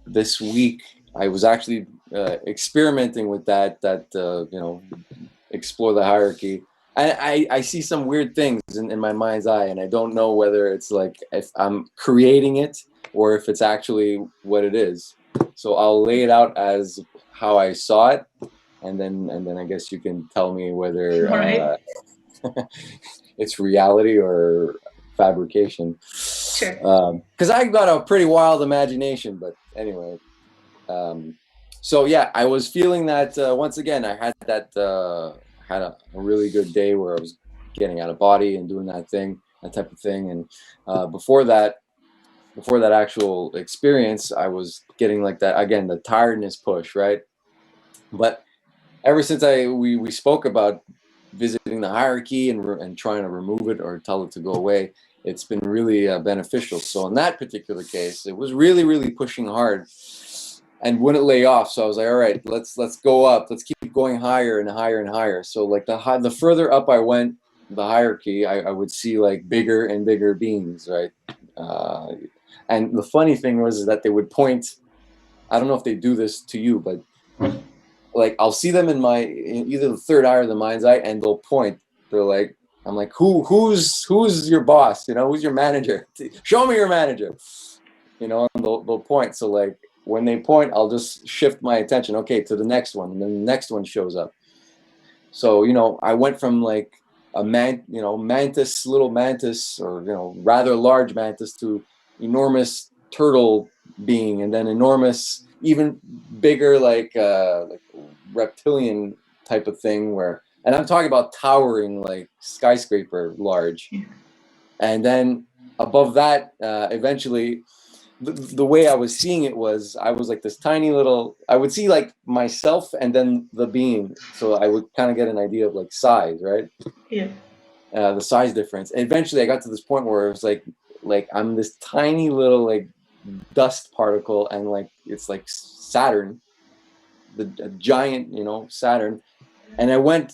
this week I was actually experimenting with that, explore the hierarchy. I see some weird things in my mind's eye, and I don't know whether it's like if I'm creating it or if it's actually what it is. So I'll lay it out as how I saw it, and then I guess you can tell me whether All right. it's reality or fabrication. Sure. Because I got a pretty wild imagination, but anyway. Um, so yeah, I was feeling that once again. I had a really good day where I was getting out of body and doing that type of thing. And before that actual experience, I was getting like that again, the tiredness push, right? But ever since we spoke about visiting the hierarchy and trying to remove it or tell it to go away, it's been really beneficial. So in that particular case, it was really really pushing hard and wouldn't lay off. So I was like, all right, let's go up. Let's keep going higher and higher and higher. So like the further up I went, the hierarchy, I would see like bigger and bigger beings, right? Uh, and the funny thing was is that they would point. I don't know if they do this to you, but like I'll see them in either the third eye or the mind's eye, and they'll point. They're like, I'm like, who's your boss? Who's your manager? Show me your manager. And they'll point. So like when they point, I'll just shift my attention, okay, to the next one, and then the next one shows up. So I went from like a mantis, little mantis, or rather large mantis to enormous turtle being, and then enormous, even bigger, like reptilian type of thing. And I'm talking about towering, like skyscraper large, and then above that, eventually the way I was seeing it was I was like this tiny little. I would see like myself and then the being, so I would kind of get an idea of like size, right? Yeah. The size difference. And eventually, I got to this point where it was like I'm this tiny little like dust particle, and like it's like Saturn, the giant, Saturn. And I went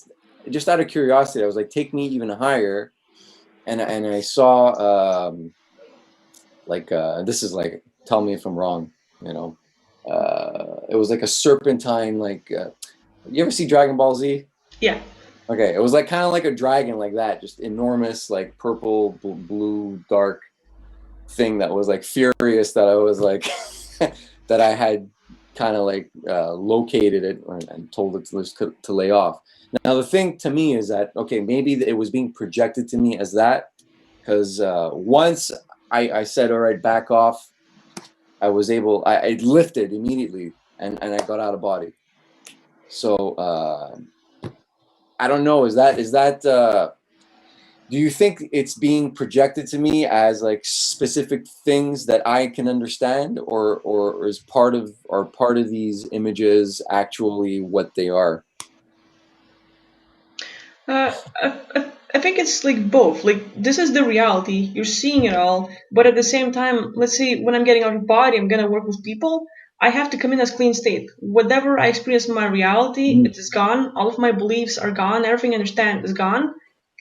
just out of curiosity. I was like, take me even higher, and I saw this is like, tell me if I'm wrong, you know. It was like a serpentine, like you ever see Dragon Ball Z? Yeah. Okay, it was like kind of like a dragon, like that, just enormous, like purple, blue, dark thing that was like furious. That I was like, that I had kind of like located it and told it to lay off. Now the thing to me is that okay, maybe it was being projected to me as that, because once I said, all right, back off, I lifted immediately, and I got out of body. So I don't know. Do you think it's being projected to me as like specific things that I can understand, or is part of these images actually what they are? I think it's like both. Like this is the reality. You're seeing it all, but at the same time, let's say when I'm getting out of body, I'm gonna work with people. I have to come in as clean state. Whatever I experience in my reality, it is gone. All of my beliefs are gone. Everything I understand is gone.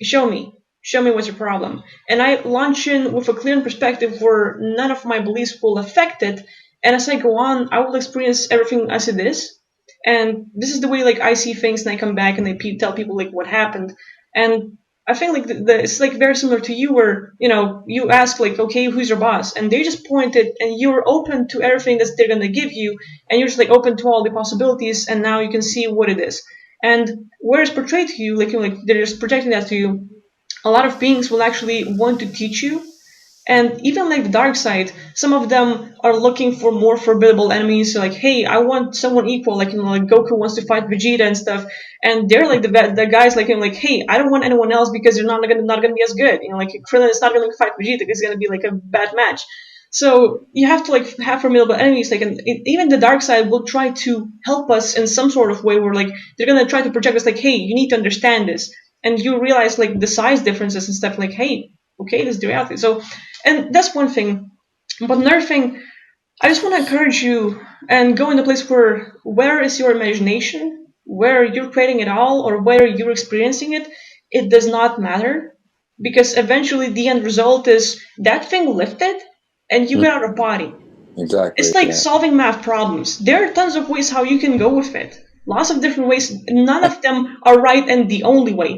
Show me. Show me what's your problem. And I launch in with a clear perspective where none of my beliefs will affect it. And as I go on, I will experience everything as it is. And this is the way like I see things, and I come back and I tell people like what happened. And I think like it's like very similar to you, where you ask like, okay, who's your boss, and they just pointed, and you're open to everything that they're gonna give you, and you're just like open to all the possibilities, and now you can see what it is. And where it's portrayed to you, like they're just projecting that to you. A lot of beings will actually want to teach you, and even like the dark side, some of them are looking for more formidable enemies. So like, hey, I want someone equal, like like Goku wants to fight Vegeta and stuff. And they're like the guys like, hey, I don't want anyone else because they're not gonna be as good. Like Krillin is not gonna fight Vegeta because it's gonna be like a bad match. So you have to like have formidable enemies. Like, and even the dark side will try to help us in some sort of way, where like they're gonna try to project us like, hey, you need to understand this, and you realize like the size differences and stuff. Like, hey, okay, this is the reality. So, and that's one thing. But another thing, I just want to encourage you and go in a place where is your imagination, where you're creating it all, or where you're experiencing it. It does not matter, because eventually the end result is that thing lifted and you get out of body. Exactly. It's like Yeah. solving math problems. There are tons of ways how you can go with it. Lots of different ways. None of them are right and the only way.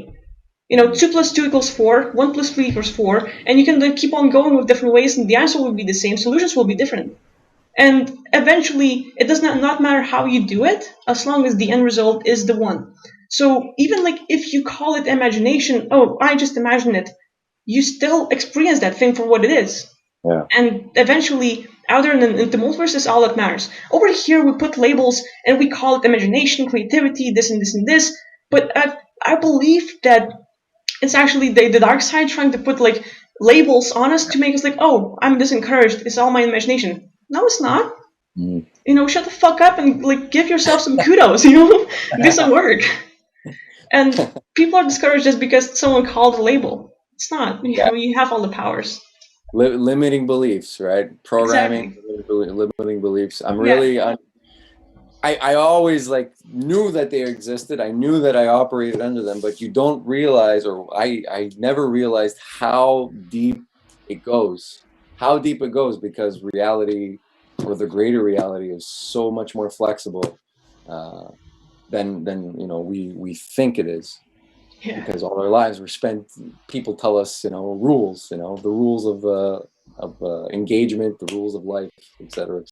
You know, Mhm. 2 plus 2 equals 4, 1 plus 3 equals 4, and you can like, keep on going with different ways, and the answer will be the same. Solutions will be different. And eventually, it does not matter how you do it, as long as the end result is the one. So even like if you call it imagination, oh, I just imagine it, you still experience that thing for what it is. Yeah. And eventually, out there in the multiverse is all that matters. Over here, we put labels and we call it imagination, creativity, this and this and this. But I believe that it's actually the dark side trying to put like labels on us to make us like, oh, I'm disencouraged. It's all my imagination. No, it's not. Mhm. You know, shut the fuck up and like give yourself some kudos. You know, do some work. And people are discouraged just because someone called a label. It's not. You Yeah. know, you have all the powers. Limiting beliefs, right? Programming, Exactly. limiting beliefs. I'm Yeah. really, I always like knew that they existed. I knew that I operated under them, but you don't realize, or I never realized how deep it goes. How deep it goes, because reality, or the greater reality, is so much more flexible uh, than we think it is. Yeah. Because all our lives were spent, people tell us, rules, the rules of engagement, the rules of life, etc.